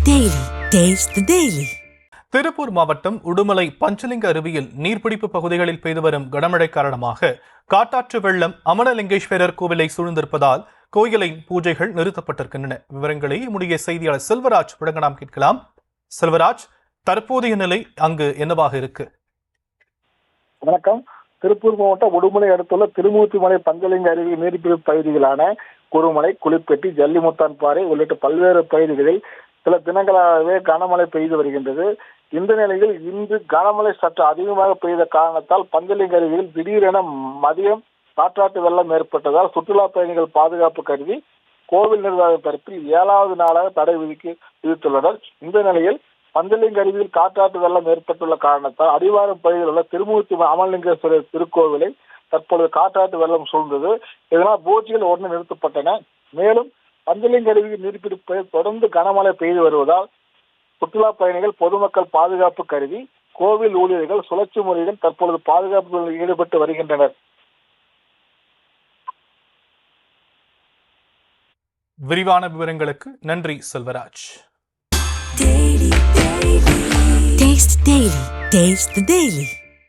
Taste the Daily. Tiruppur மாவட்டம் உடுமலை பஞ்சலிங்க அருவியில் நீர்பிடிப்பு பகுதிகளில் பெய்து வரும் கனமழை காரணமாக காட்டாற்று வெள்ளம் அமரலிங்கேஸ்வரர் கோவிலை சூழ்ந்திருப்பதால் கோயிலின் பூஜைகள் நிறுத்தப்பட்டிருக்கின்றன. விவரங்களை நம்முடைய செய்தியாளர் செல்வராஜ் வழங்க நாம் கேட்கலாம். செல்வராஜ், தற்போதைய நிலை அங்கு என்னவாக இருக்கு? வணக்கம். திருப்பூர் மாவட்டம் உடுமலை அடுத்துள்ள திருமூர்த்திமலை பஞ்சலிங்க அருவி நீர்பிடிப்பு பகுதிகளான குருமலை, குளிப்பெட்டி, ஜல்லிமுத்தான் பாறை உள்ளிட்ட பல்வேறு பகுதிகளில் சில தினங்களாகவே கனமழை பெய்து வருகின்றது. இந்த நிலையில் இன்று கனமழை சற்று அதிகமாக பெய்த காரணத்தால் பஞ்சலிங்க அருவியில் திடீரென மதியம் காற்றாட்டு வெள்ளம் ஏற்பட்டதால் சுற்றுலா பயணிகள் பாதுகாப்பு கருதி கோவில் நிர்வாக தரப்பில் 7வது நாளாக தடை விதித்துள்ளனர். இந்த நிலையில் பஞ்சலிங்க அருவியில் காற்றாட்டு வெள்ளம் ஏற்பட்டுள்ள காரணத்தால் அடிவாரம் பகுதியில் உள்ள திருமூர்த்தி அமரலிங்கேஸ்வரர் திருக்கோவிலை தற்பொழுது காற்றாட்டு வெள்ளம் சூழ்ந்தது. இதனால் பூஜைகள் உடனே நிறுத்தப்பட்டன. மேலும் பஞ்சலிங்க அருவியில் நீர்பிடிப்பில் தொடர்ந்து கனமழை பெய்து வருவதால் சுற்றுலா பயணிகள் பொதுமக்கள் பாதுகாப்பு கருதி கோவில் ஊழியர்கள் சுழற்சி முறையில் தற்பொழுது பாதுகாப்புகளில் ஈடுபட்டு வருகின்றனர். விரிவான விவரங்களுக்கு நன்றி செல்வராஜ். Taste the Daily.